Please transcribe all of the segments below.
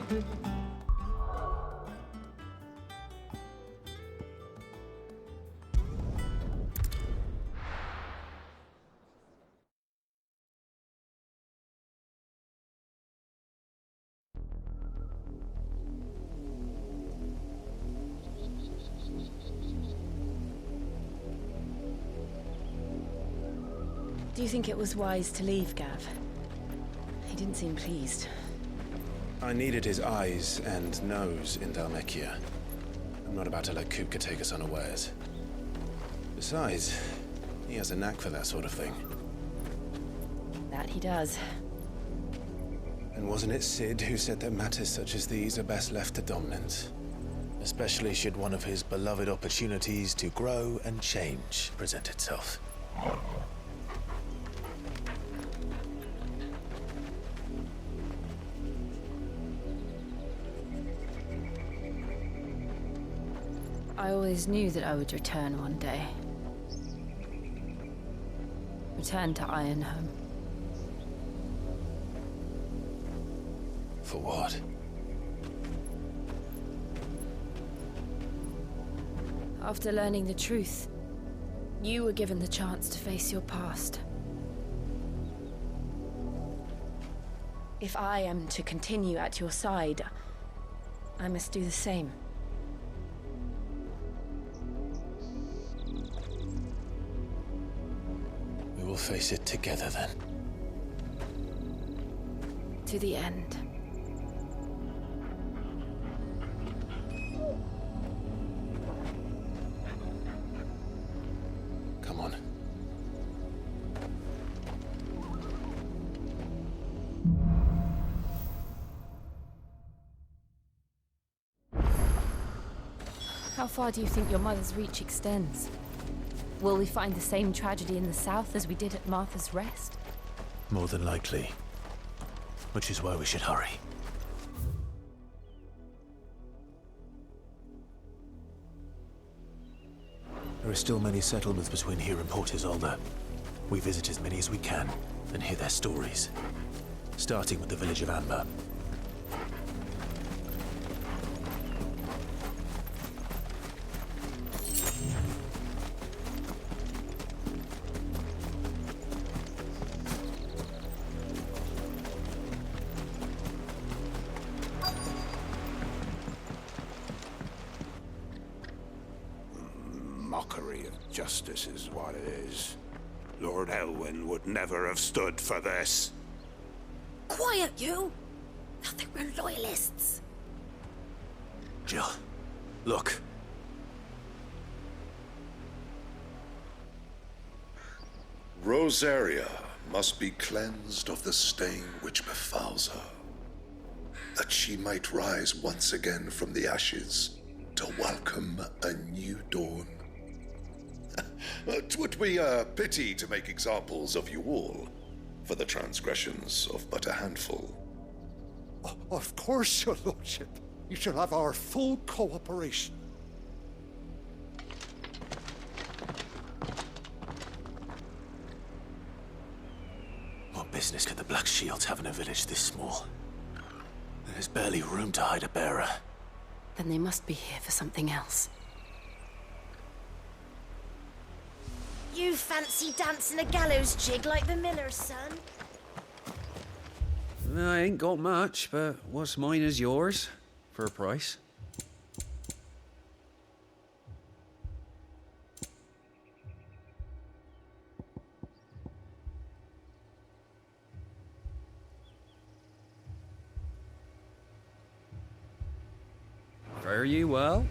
Do you think it was wise to leave, Gav? He didn't seem pleased. I needed his eyes and nose in Dhalmekia. I'm not about to let Kupka take us unawares. Besides, he has a knack for that sort of thing. That he does. And wasn't it Sid who said that matters such as these are best left to dominance? Especially should one of his beloved opportunities to grow and change present itself. I always knew that I would return one day. Return to Ironhome. For what? After learning the truth, you were given the chance to face your past. If I am to continue at your side, I must do the same. We will face it together then. To the end. Come on. How far do you think your mother's reach extends? Will we find the same tragedy in the south as we did at Martha's Rest? More than likely. Which is why we should hurry. There are still many settlements between here and Port Isolde. We visit as many as we can and hear their stories. Starting with the village of Amber. Mockery of justice is what it is. Lord Elwyn would never have stood for this. Quiet, you! I think we're loyalists. Jill, look. Rosaria must be cleansed of the stain which befouls her, that she might rise once again from the ashes to welcome a new dawn. 'Twould be a pity to make examples of you all for the transgressions of but a handful. Of course, your lordship. You shall have our full cooperation. What business could the Black Shields have in a village this small? There's barely room to hide a bearer. Then they must be here for something else. You fancy dancing a gallows jig like the miller's son? I ain't got much, but what's mine is yours, for a price. Fare you well?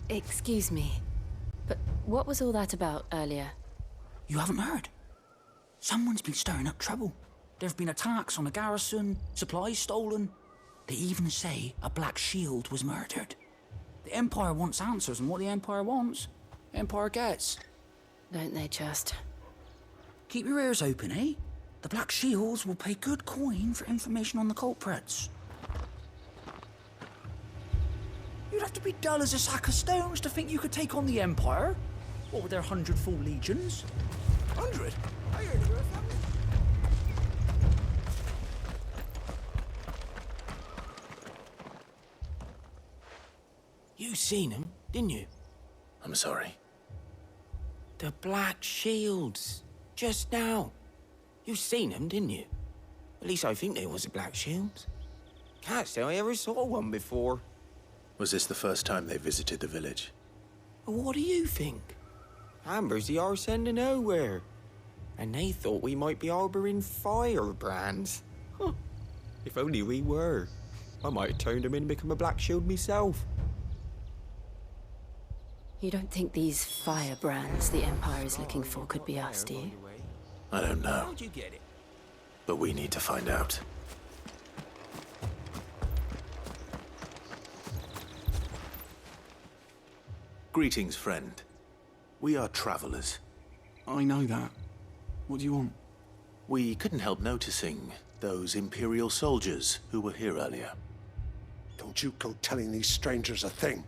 Excuse me, but what was all that about earlier? You haven't heard? Someone's been stirring up trouble. There have been attacks on the garrison, supplies stolen. They even say a Black Shield was murdered. The Empire wants answers, and what the Empire wants, the Empire gets. Don't they just? Keep your ears open, eh? The Black Shields will pay good coin for information on the culprits. You'd have to be dull as a sack of stones to think you could take on the Empire. What with their 100 full legions? 100? I heard there were a family. You seen him, didn't you? I'm sorry. The Black Shields. Just now. You seen them, didn't you? At least I think there was a Black Shield. Can't say I ever saw one before. Was this the first time they visited the village? What do you think? Amber's the arse end of nowhere. And they thought we might be harbouring firebrands. Huh. If only we were. I might have turned them in and become a Black Shield myself. You don't think these firebrands the Empire is looking for could be us, do you? I don't know, How'd you get it? but we need to find out. Greetings, friend. We are travelers. I know that. What do you want? We couldn't help noticing those Imperial soldiers who were here earlier. Don't you go telling these strangers a thing.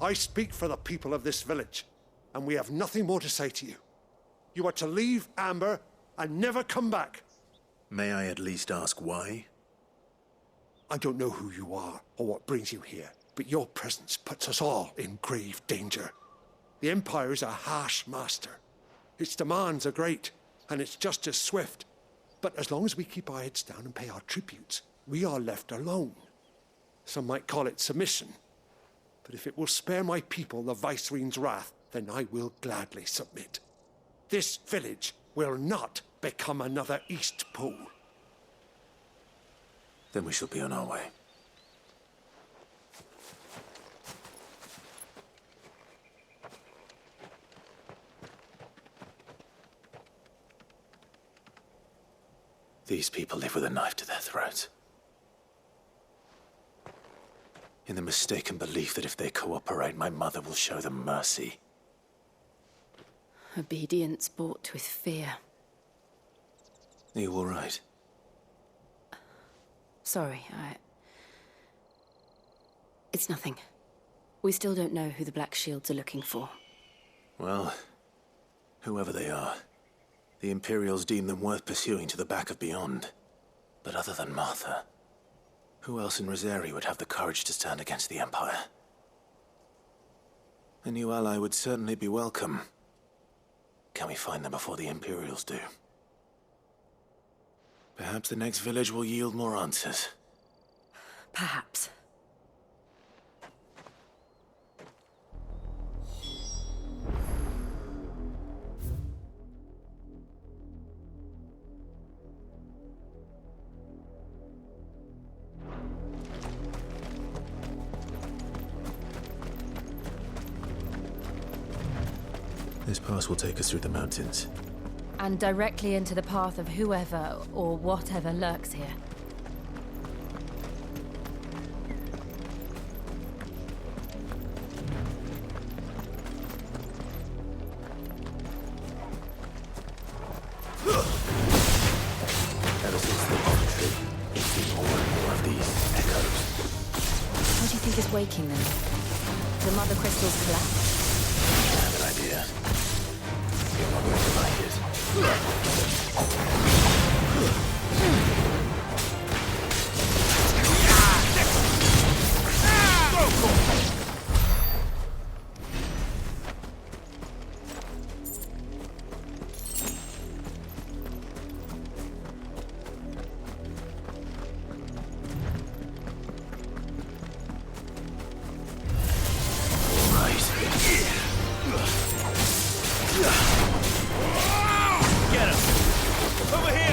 I speak for the people of this village, and we have nothing more to say to you. You are to leave Amber and never come back. May I at least ask why? I don't know who you are or what brings you here, but your presence puts us all in grave danger. The Empire is a harsh master. Its demands are great, and its justice swift. But as long as we keep our heads down and pay our tributes, we are left alone. Some might call it submission. But if it will spare my people the Viceroy's wrath, then I will gladly submit. This village will not become another East Pool. Then we shall be on our way. These people live with a knife to their throats. In the mistaken belief that if they cooperate, my mother will show them mercy. Obedience bought with fear. Are you all right? Sorry, It's nothing. We still don't know who the Black Shields are looking for. Well, whoever they are, the Imperials deem them worth pursuing to the back of beyond. But other than Martha, who else in Rosari would have the courage to stand against the Empire? A new ally would certainly be welcome. Can we find them before the Imperials do? Perhaps the next village will yield more answers. Perhaps. This pass will take us through the mountains. And directly into the path of whoever or whatever lurks here. Ever since the Walkthrough, we've seen more and more of these echoes. What do you think is waking them? The mother crystal's collapse? I have an idea. You're not going to like it. Get him! Over here!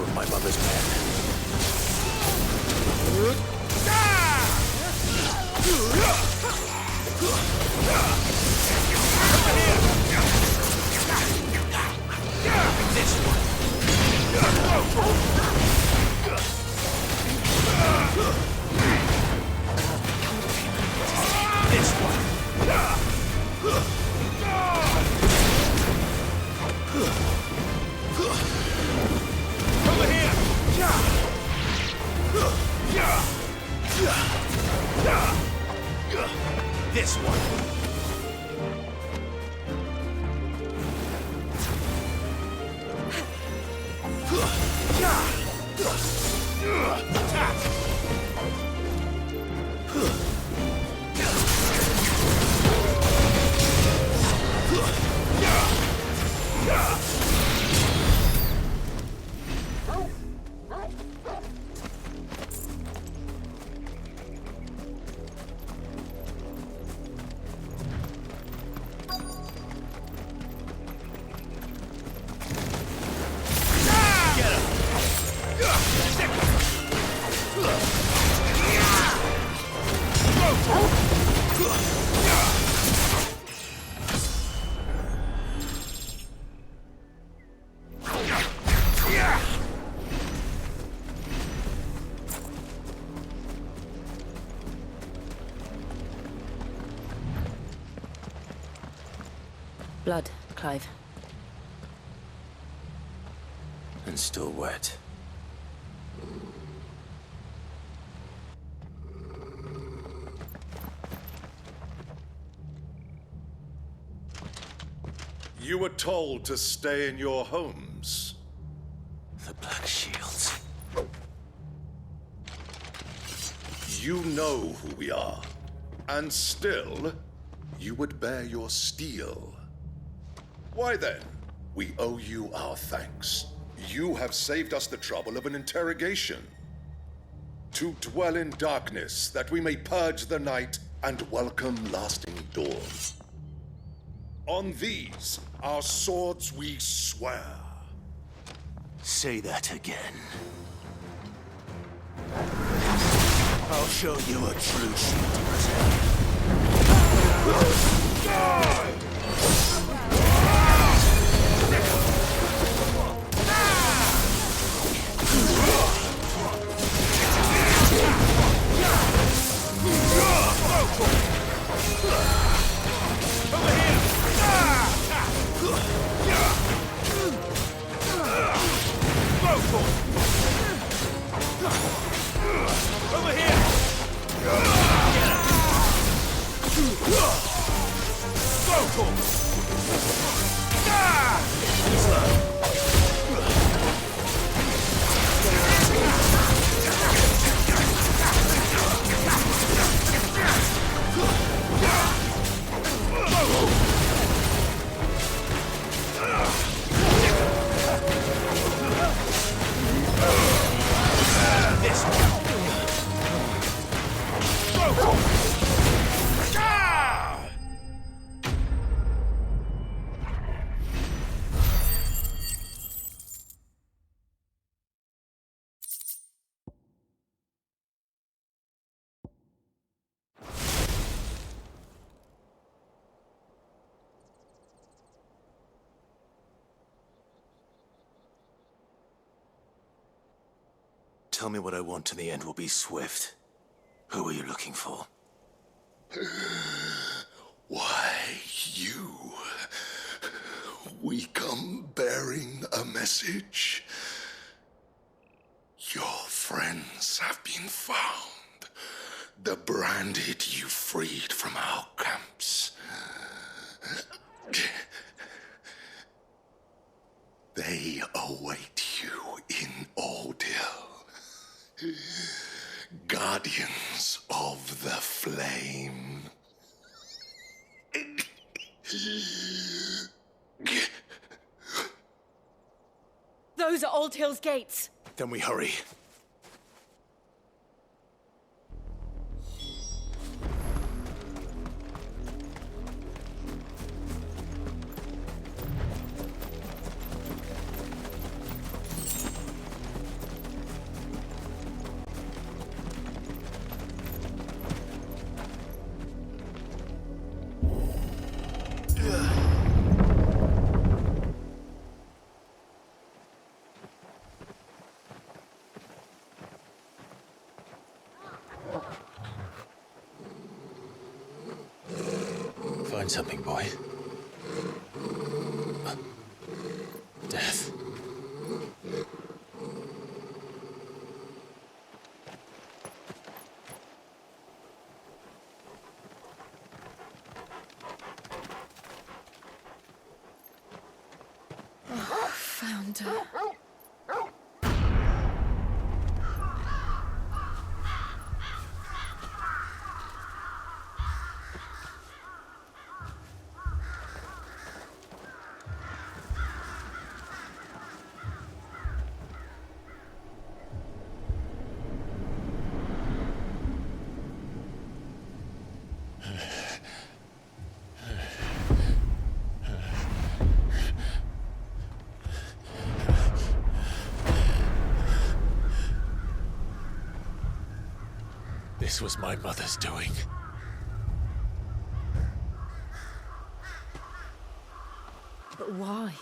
of my mother's men. This one. This one. Over here. This one. Blood, Clive. And still wet. You were told to stay in your homes. The Black Shields. You know who we are. And still, you would bear your steel. Why then? We owe you our thanks. You have saved us the trouble of an interrogation. To dwell in darkness, that we may purge the night and welcome lasting dawn. On these, our swords we swear. Say that again. I'll show you a true shield to protect. Over here! Tell me what I want and the end will be swift. Who are you looking for? Why, you. We come bearing a message. Your friends have been found. The branded you freed from our camps. They await you in Ordeal. Guardians of the Flame. Those are Old Hill's gates. Then we hurry. find something, boy. Death. Found her. This was my mother's doing. But why?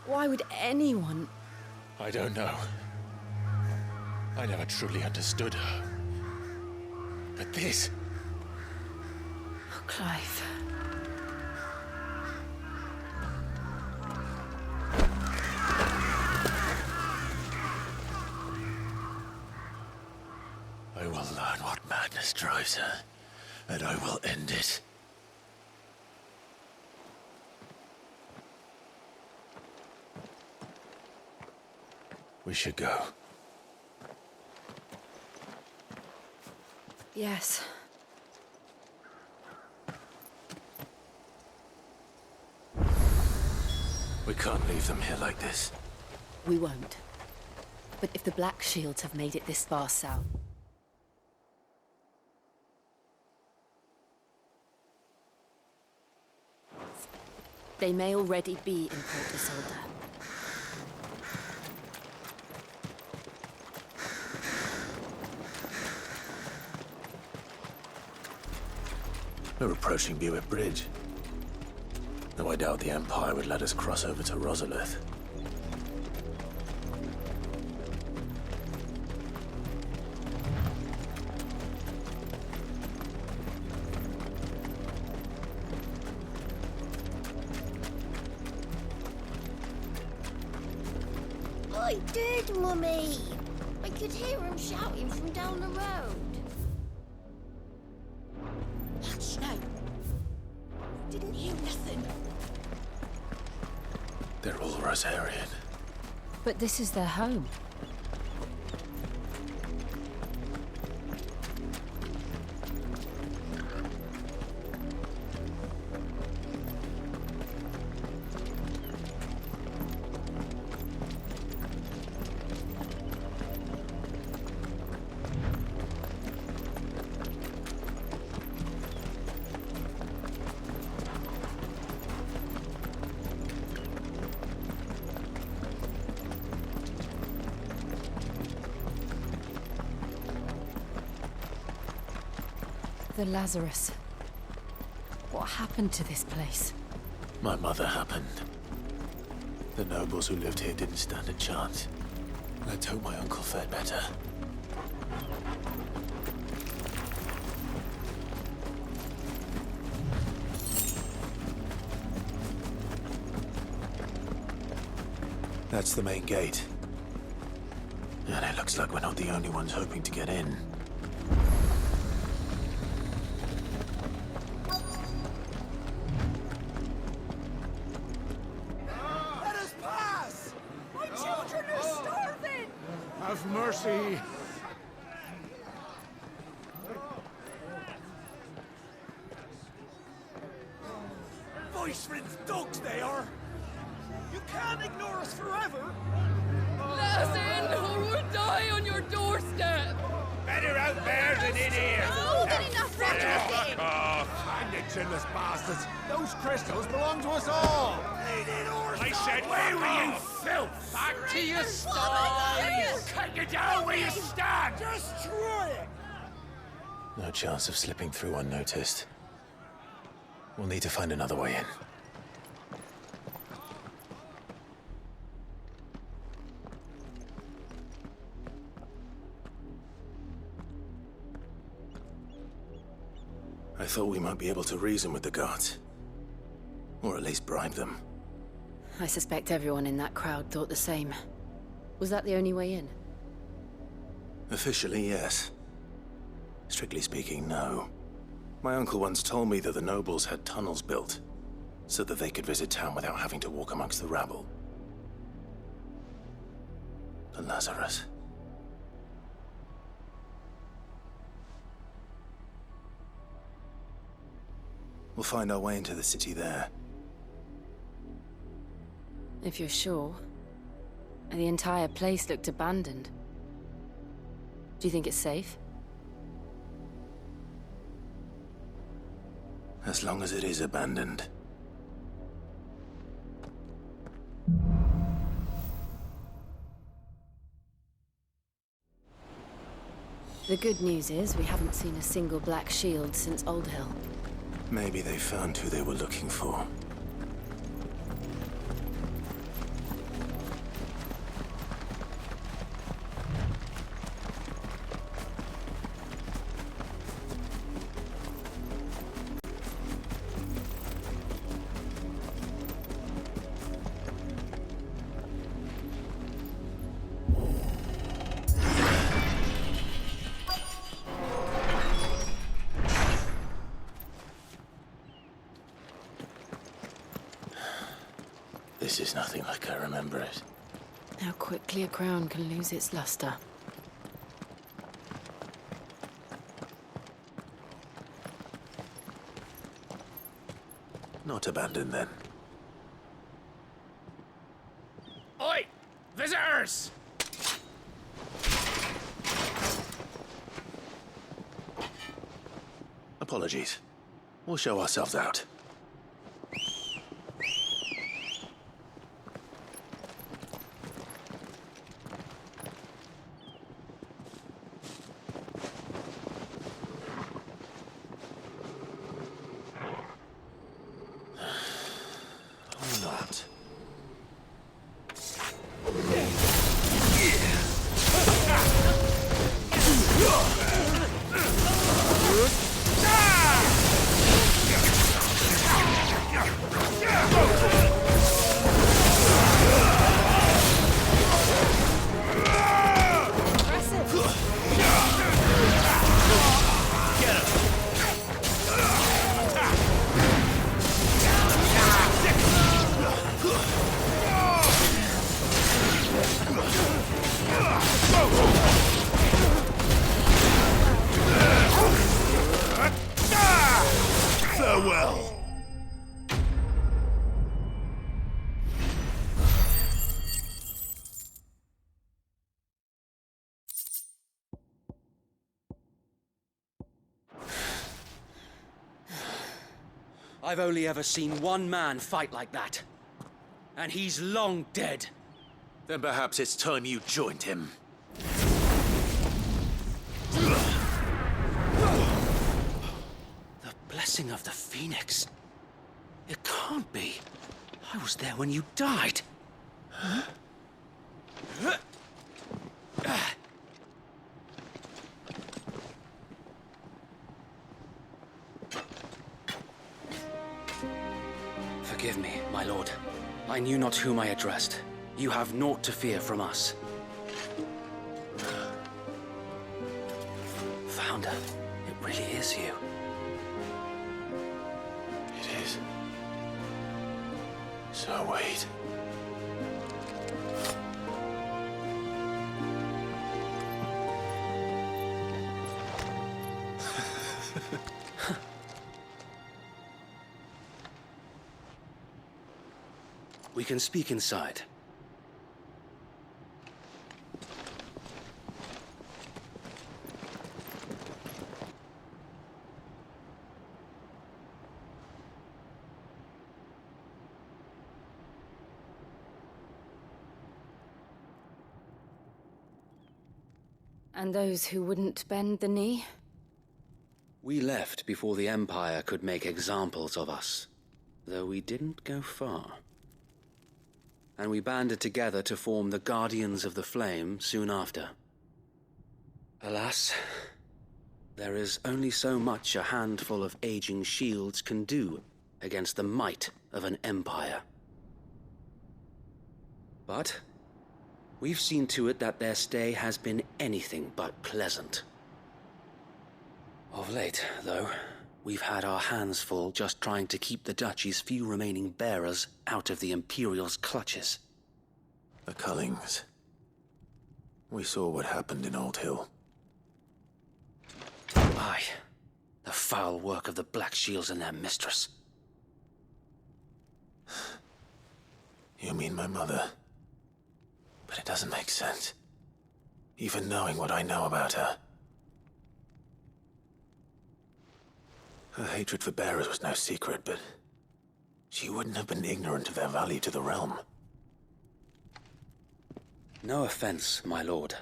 Why would anyone? I don't know. I never truly understood her. But this... Oh, Clive. I will learn what madness drives her, and I will end it. We should go. Yes. We can't leave them here like this. We won't. But if the Black Shields have made it this far south... they may already be in Port Isolde. We're approaching Buick Bridge. Though I doubt the Empire would let us cross over to Rosalith. I did, Mummy. I could hear him shouting from down the road. Hush now. Didn't hear nothing. They're all Rosarian. But this is their home. The Lazarus. What happened to this place? My mother happened. The nobles who lived here didn't stand a chance. Let's hope my uncle fared better. That's the main gate. And it looks like we're not the only ones hoping to get in. Let us pass! My children are starving! Have mercy! Voice-ridden dogs they are! You can't ignore us forever! Let us in, or we'll die on your doorstep! Better out there than in here. Oh, get enough Fuck off. Find it, chinless bastards! Those crystals belong to us all! I said, where were you, filth? Back to your stall! Cut you down where you stand! Destroy it! No chance of slipping through unnoticed. We'll need to find another way in. I thought we might be able to reason with the guards. Or at least bribe them. I suspect everyone in that crowd thought the same. Was that the only way in? Officially, yes. Strictly speaking, no. My uncle once told me that the nobles had tunnels built, so that they could visit town without having to walk amongst the rabble. The Lazarus. We'll find our way into the city there. If you're sure. The entire place looked abandoned. Do you think it's safe? As long as it is abandoned. The good news is we haven't seen a single black shield since Old Hill. Maybe they found who they were looking for. This is nothing like I remember it. How quickly a crown can lose its luster. Not abandoned, then. Oi! Visitors! Apologies. We'll show ourselves out. I've only ever seen one man fight like that. And he's long dead. Then perhaps it's time you joined him. The blessing of the Phoenix. It can't be. I was there when you died. Huh? Forgive me, my lord. I knew not whom I addressed. You have naught to fear from us. Founder, it really is you. It is. So wait. We can speak inside. And those who wouldn't bend the knee? We left before the Empire could make examples of us, though we didn't go far. And we banded together to form the Guardians of the Flame soon after. Alas, There is only so much a handful of aging shields can do against the might of an empire. But we've seen to it that their stay has been anything but pleasant. Of late, though, we've had our hands full just trying to keep the Duchy's few remaining bearers out of the Imperial's clutches. The Cullings. We saw what happened in Old Hill. Aye. The foul work of the Black Shields and their mistress. You mean my mother? But it doesn't make sense. Even knowing what I know about her. Her hatred for bearers was no secret, but she wouldn't have been ignorant of their value to the realm. No offense, my lord.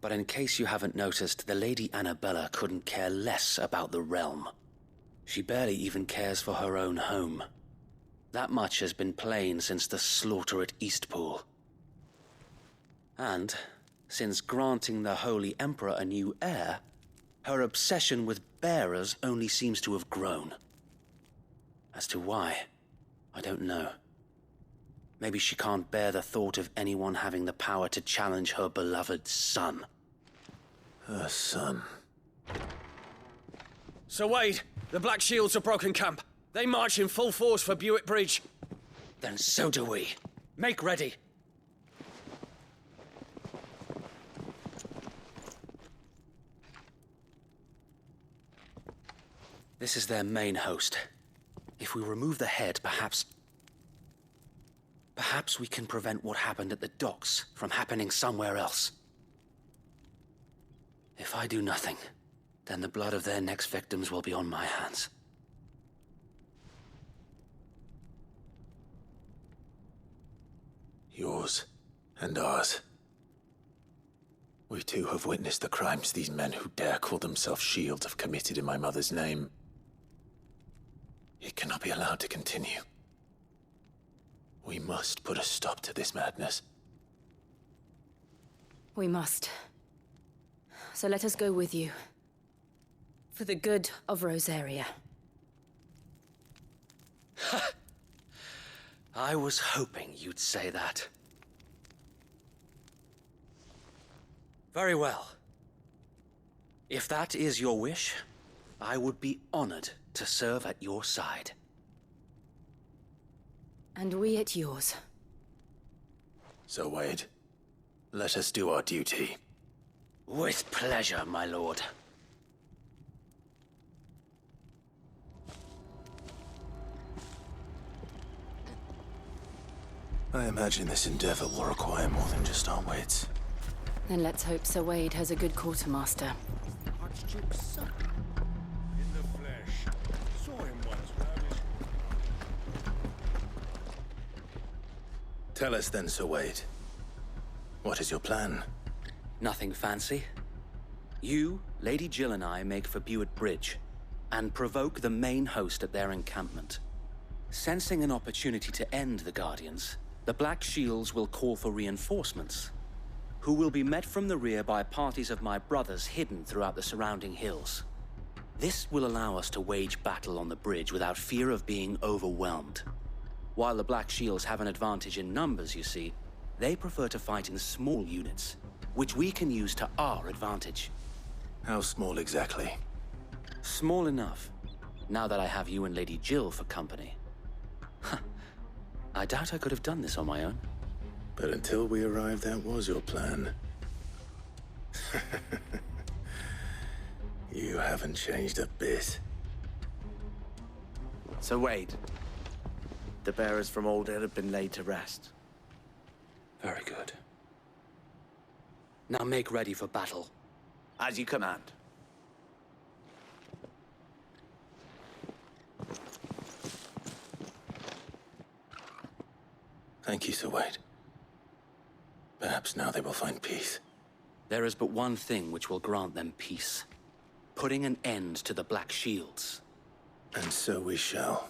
But in case you haven't noticed, the Lady Annabella couldn't care less about the realm. She barely even cares for her own home. That much has been plain since the slaughter at Eastpool. And, since granting the Holy Emperor a new heir, her obsession with bearers only seems to have grown. As to why, I don't know. Maybe she can't bear the thought of anyone having the power to challenge her beloved son. Her son. Sir Wade, the Black Shields have broken camp. They march in full force for Buick Bridge. Then so do we. Make ready. This is their main host. If we remove the head, perhaps we can prevent what happened at the docks from happening somewhere else. If I do nothing, then the blood of their next victims will be on my hands. Yours and ours. We too have witnessed the crimes these men who dare call themselves Shields have committed in my mother's name. It cannot be allowed to continue. We must put a stop to this madness. We must. So let us go with you. For the good of Rosaria. I was hoping you'd say that. Very well. If that is your wish, I would be honored to serve at your side. And we at yours. So, Wade, let us do our duty. With pleasure, my lord. I imagine this endeavor will require more than just our wits. Then let's hope Sir Wade has a good quartermaster. Archduke son. In the flesh. Saw him once round Tell us then, Sir Wade. What is your plan? Nothing fancy. You, Lady Jill and I make for Buick Bridge, and provoke the main host at their encampment. Sensing an opportunity to end the Guardians, the Black Shields will call for reinforcements, who will be met from the rear by parties of my brothers hidden throughout the surrounding hills. This will allow us to wage battle on the bridge without fear of being overwhelmed. While the Black Shields have an advantage in numbers, you see, they prefer to fight in small units, which we can use to our advantage. How small exactly? Small enough, now that I have you and Lady Jill for company. I doubt I could have done this on my own. But until we arrived, that was your plan. You haven't changed a bit. So Wade, the bearers from Old Hill have been laid to rest. Very good. Now make ready for battle. As you command. Thank you, Sir Wade. Perhaps now they will find peace. There is but one thing which will grant them peace. Putting an end to the Black Shields. And so we shall.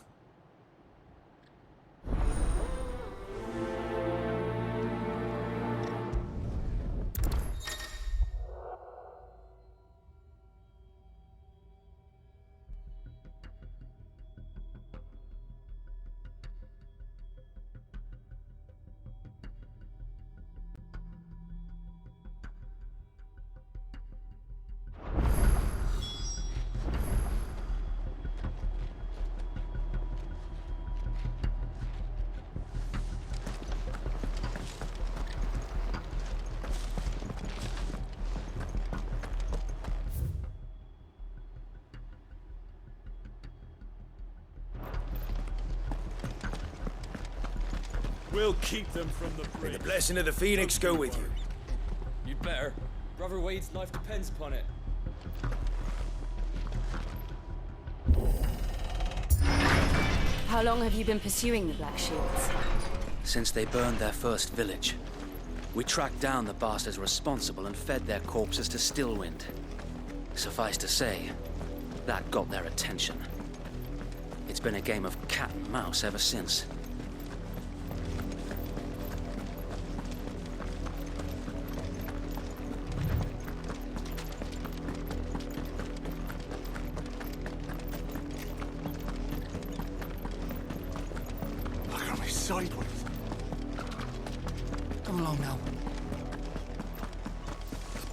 We'll keep them from the bridge. May the blessing of the Phoenix go with you. You'd better. Brother Wade's life depends upon it. How long have you been pursuing the Black Shields? Since they burned their first village. We tracked down the bastards responsible and fed their corpses to Stillwind. Suffice to say, that got their attention. It's been a game of cat and mouse ever since. Look at me sideways. Come along now.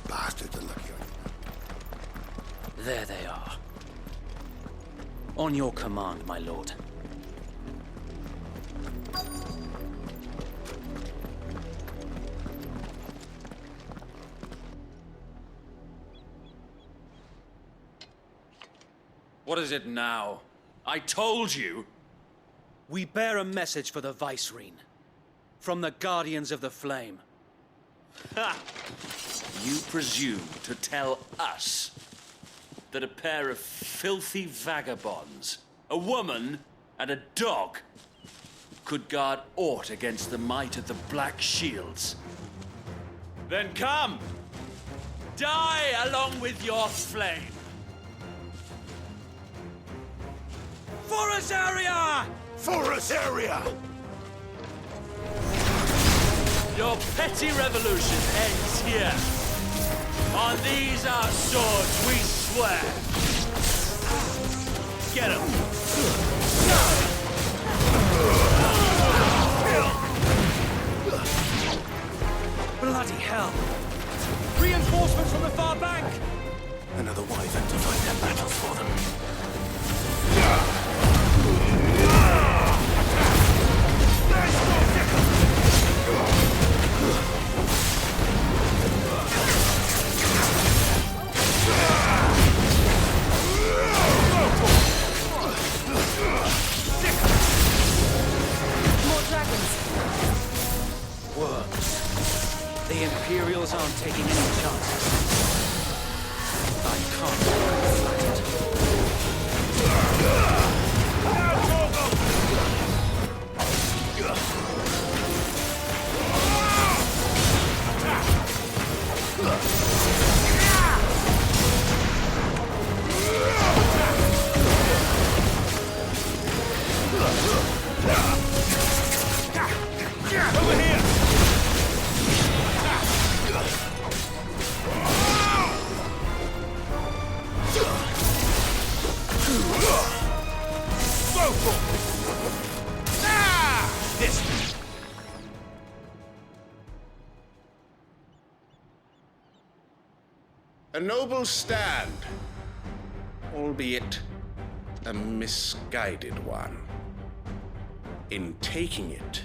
The bastards are looking at you. There they are. On your command, my lord. What is it now? I told you! We bear a message for the Vicereine. From the Guardians of the Flame. Ha! You presume to tell us that a pair of filthy vagabonds, a woman and a dog, could guard aught against the might of the Black Shields? Then come! Die along with your flame! Forest area! Forest area! Your petty revolution ends here. On these our swords we swear. Get him. Bloody hell! Reinforcements from the far bank! Another wyvern to fight their battles for them. More dragons. Worms. The Imperials aren't taking any chances. I can't be flattered. Over here! This. A noble stand, albeit a misguided one. In taking it,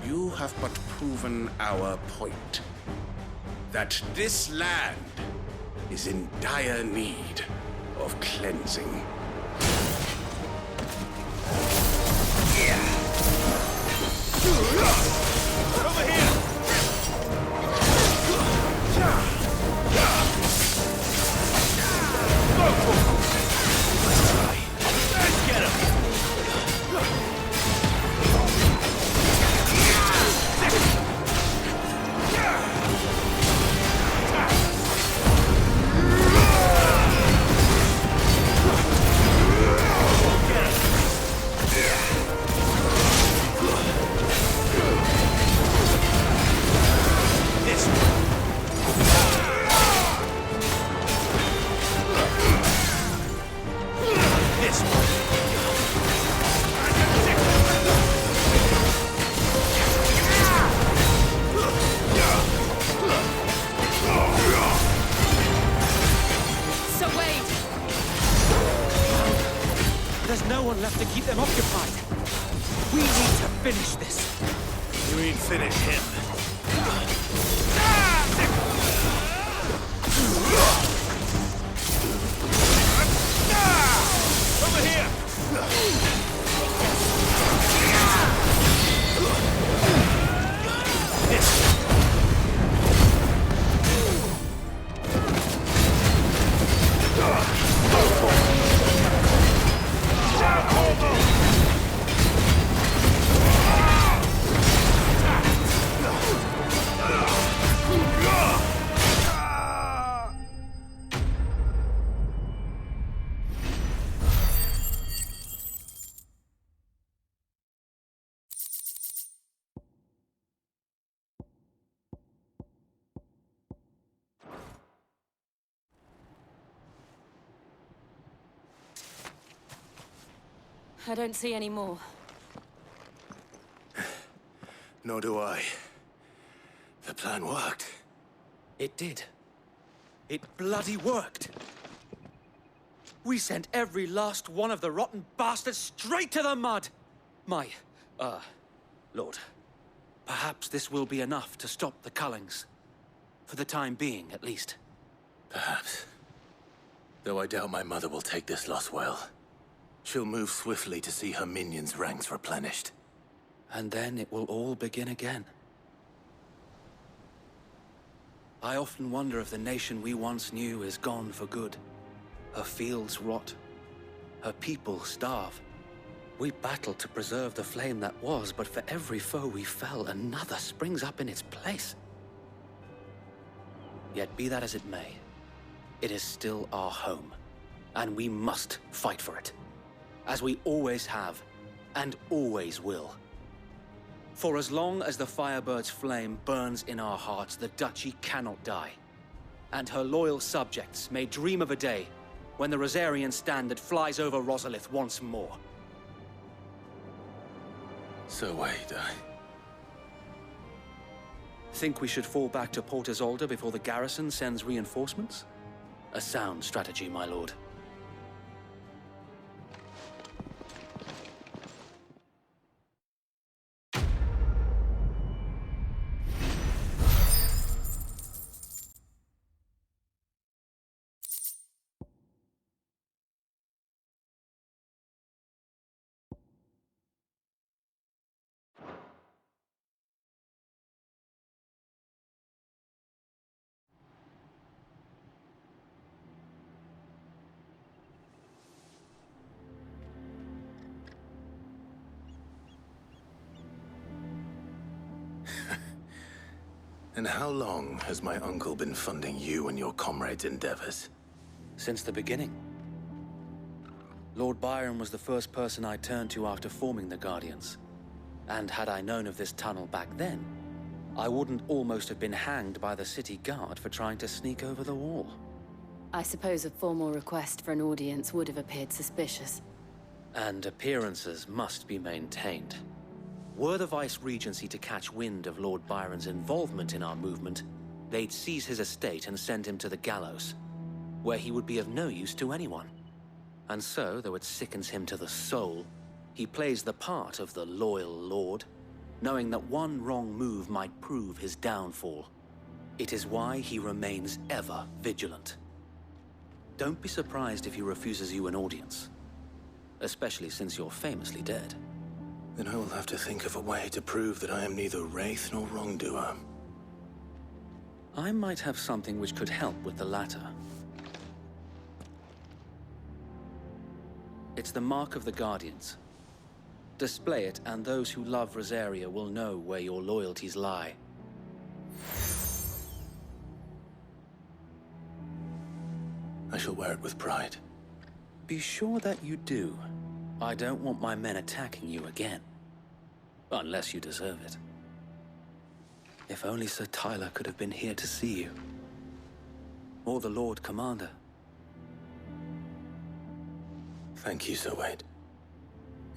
you have but proven our point. That this land is in dire need of cleansing. Over here! Let's get him! There's no one left to keep them occupied. We need to finish this. You mean finish him? Over here! I don't see any more. Nor do I. The plan worked. It did. It bloody worked. We sent every last one of the rotten bastards straight to the mud! Lord, perhaps this will be enough to stop the Cullings. For the time being, at least. Perhaps. Though I doubt my mother will take this loss well. She'll move swiftly to see her minions' ranks replenished. And then it will all begin again. I often wonder if the nation we once knew is gone for good. Her fields rot. Her people starve. We battled to preserve the flame that was, but for every foe we fell, another springs up in its place. Yet be that as it may, it is still our home, and we must fight for it, as we always have, and always will. For as long as the Firebird's flame burns in our hearts, the Duchy cannot die, and her loyal subjects may dream of a day when the Rosarian standard flies over Rosalith once more. So wait, Think we should fall back to Port Isolde before the garrison sends reinforcements? A sound strategy, my lord. And how long has my uncle been funding you and your comrades' endeavors? Since the beginning. Lord Byron was the first person I turned to after forming the Guardians. And had I known of this tunnel back then, I wouldn't almost have been hanged by the city guard for trying to sneak over the wall. I suppose a formal request for an audience would have appeared suspicious. And appearances must be maintained. Were the Vice-Regency to catch wind of Lord Byron's involvement in our movement, they'd seize his estate and send him to the gallows, where he would be of no use to anyone. And so, though it sickens him to the soul, he plays the part of the loyal lord, knowing that one wrong move might prove his downfall. It is why he remains ever vigilant. Don't be surprised if he refuses you an audience, especially since you're famously dead. Then I will have to think of a way to prove that I am neither wraith nor wrongdoer. I might have something which could help with the latter. It's the mark of the Guardians. Display it, and those who love Rosaria will know where your loyalties lie. I shall wear it with pride. Be sure that you do. I don't want my men attacking you again. Unless you deserve it. If only Sir Tyler could have been here to see you. Or the Lord Commander. Thank you, Sir Wade.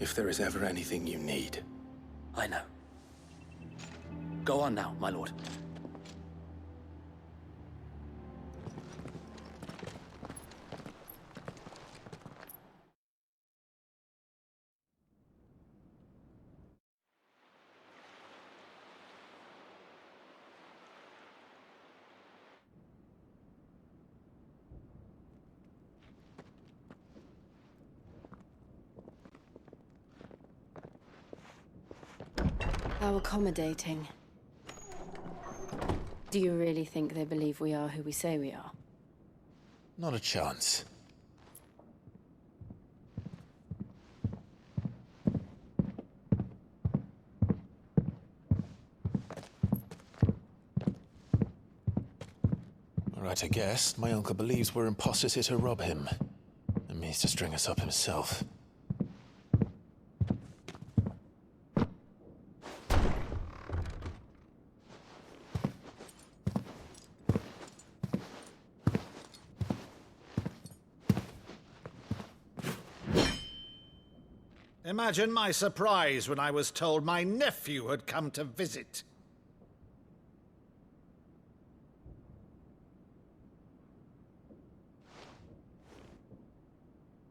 If there is ever anything you need. I know. Go on now, my lord. How accommodating. Do you really think they believe we are who we say we are? Not a chance. All right, I guess. My uncle believes we're imposters here to rob him. And means to string us up himself. Imagine my surprise when I was told my nephew had come to visit.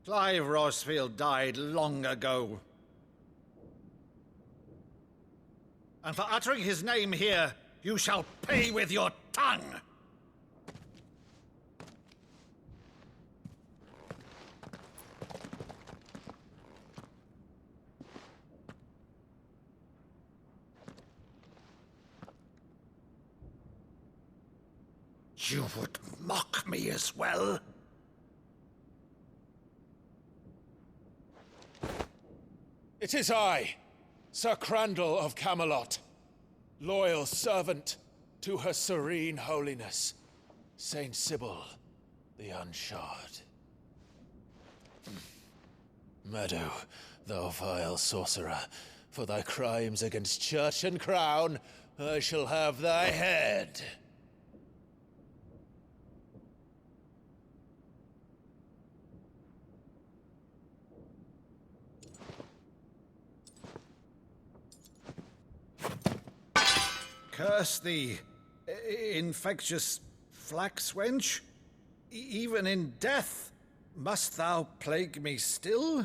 Clive Rossfield died long ago. And for uttering his name here, you shall pay with your tongue! You would mock me as well? It is I, Sir Crandall of Camelot, loyal servant to Her Serene Holiness, Saint Sybil the Unshod. Meadow, thou vile sorcerer, for thy crimes against church and crown, I shall have thy head. Curse thee, infectious flax wench. Even in death, must thou plague me still?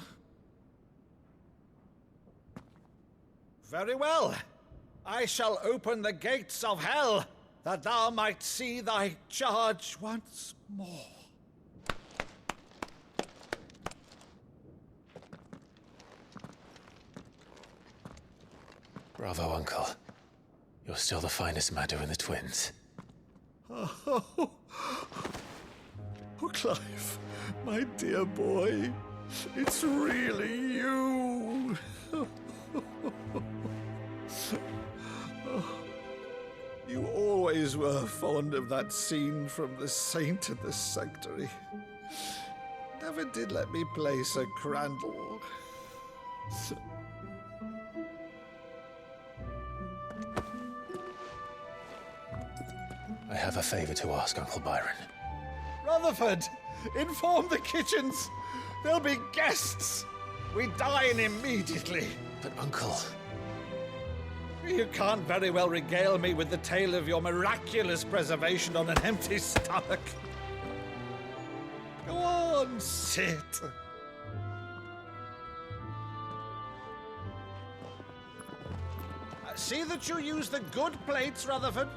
Very well. I shall open the gates of hell, that thou might see thy charge once more. Bravo, Uncle. You're still the finest Meadow in the twins. Oh, Clive, my dear boy, it's really you. You always were fond of that scene from The Saint and the Sanctuary. Never did let me play Sir Crandall. I have a favor to ask, Uncle Byron. Rutherford, inform the kitchens. There'll be guests. We dine immediately. But, Uncle... You can't very well regale me with the tale of your miraculous preservation on an empty stomach. Go on, sit. See that you use the good plates, Rutherford.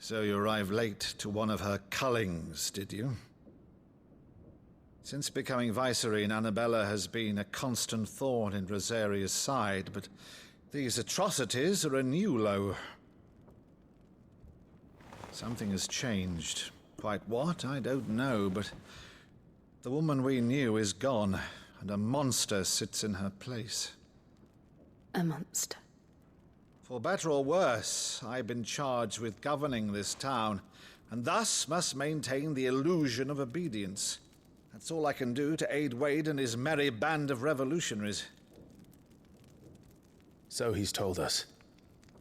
So you arrived late to one of her cullings, did you? Since becoming Vicereine, Annabella has been a constant thorn in Rosaria's side, but these atrocities are a new low. Something has changed. Quite what, I don't know, but the woman we knew is gone, and a monster sits in her place. A monster? For better or worse, I've been charged with governing this town, and thus must maintain the illusion of obedience. That's all I can do to aid Wade and his merry band of revolutionaries. So he's told us.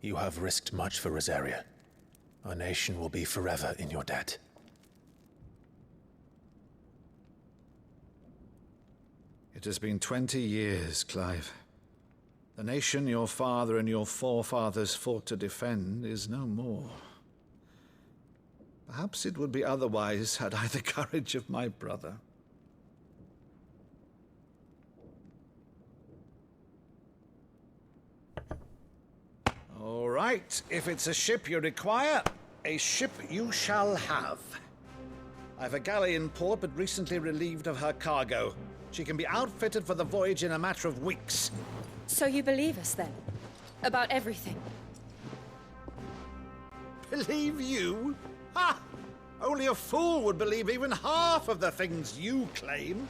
You have risked much for Rosaria. Our nation will be forever in your debt. It has been 20 years, Clive. The nation your father and your forefathers fought to defend is no more. Perhaps it would be otherwise had I the courage of my brother. All right, if it's a ship you require, a ship you shall have. I've a galley in port, but recently relieved of her cargo. She can be outfitted for the voyage in a matter of weeks. So you believe us, then? About everything? Believe you? Ha! Only a fool would believe even half of the things you claim.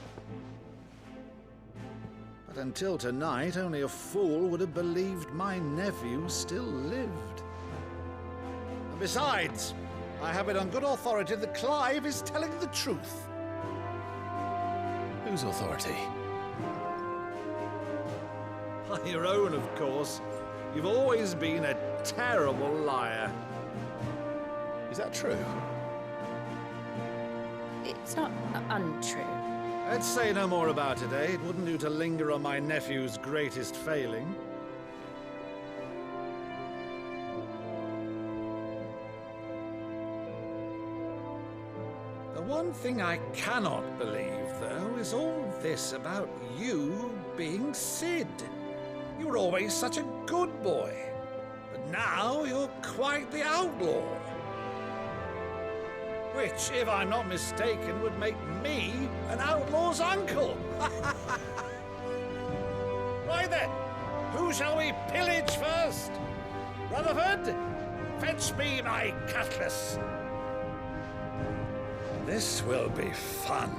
But until tonight, only a fool would have believed my nephew still lived. And besides, I have it on good authority that Clive is telling the truth. Whose authority? By your own, of course. You've always been a terrible liar. Is that true? It's not untrue. Let's say no more about it, eh? It wouldn't do to linger on my nephew's greatest failing. The one thing I cannot believe, though, is all this about you being Sid. You were always such a good boy, but now you're quite the outlaw. Which, if I'm not mistaken, would make me an outlaw's uncle. Why then, who shall we pillage first? Rutherford, fetch me my cutlass. This will be fun.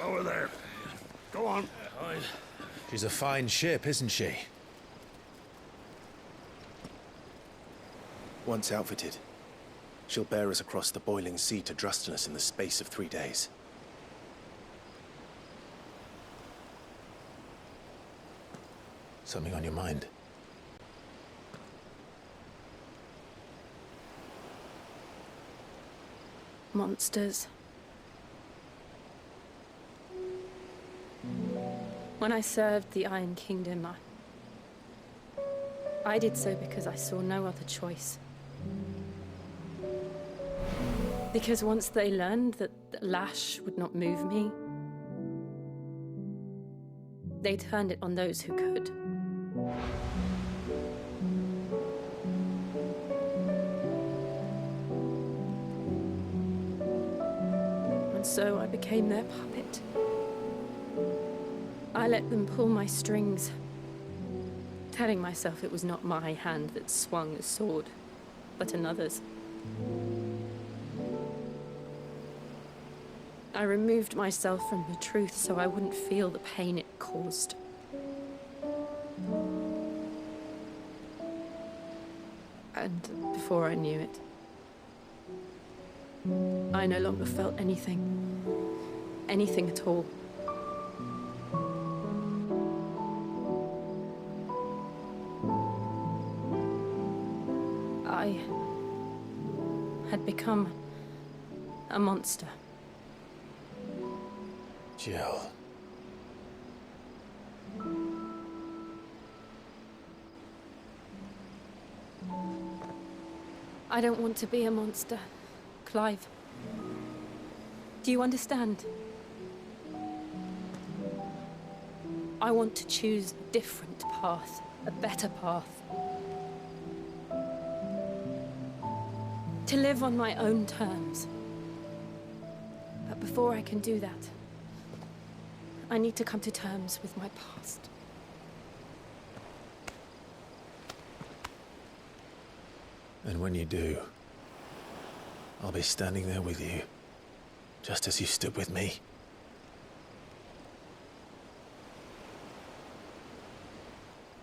Over there. Go on. She's a fine ship, isn't she? Once outfitted, she'll bear us across the boiling sea to Drustinus in the space of 3 days. Something on your mind? Monsters. When I served the Iron Kingdom, I did so because I saw no other choice. Because once they learned that the lash would not move me, they turned it on those who could. And so I became their puppet. I let them pull my strings, telling myself it was not my hand that swung a sword, but another's. I removed myself from the truth so I wouldn't feel the pain it caused. And before I knew it, I no longer felt anything. Anything at all. I had become a monster. Jill. I don't want to be a monster, Clive. Do you understand? I want to choose a different path, a better path. To live on my own terms. But before I can do that, I need to come to terms with my past. And when you do, I'll be standing there with you, just as you stood with me.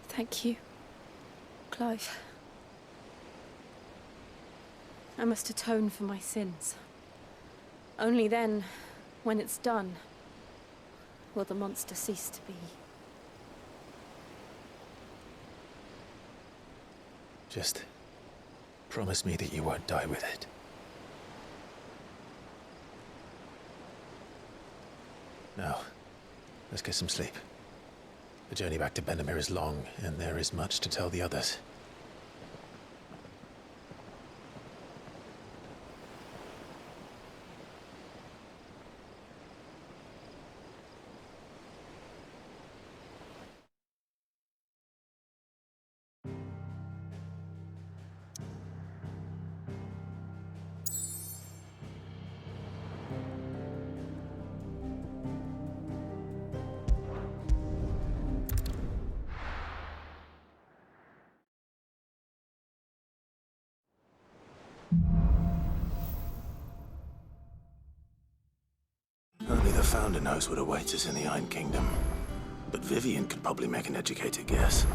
Thank you, Clive. I must atone for my sins. Only then, when it's done, will the monster cease to be. Just promise me that you won't die with it. Now, let's get some sleep. The journey back to Benamir is long, and there is much to tell the others. Only the Founder knows what awaits us in the Iron Kingdom. But Vivian could probably make an educated guess.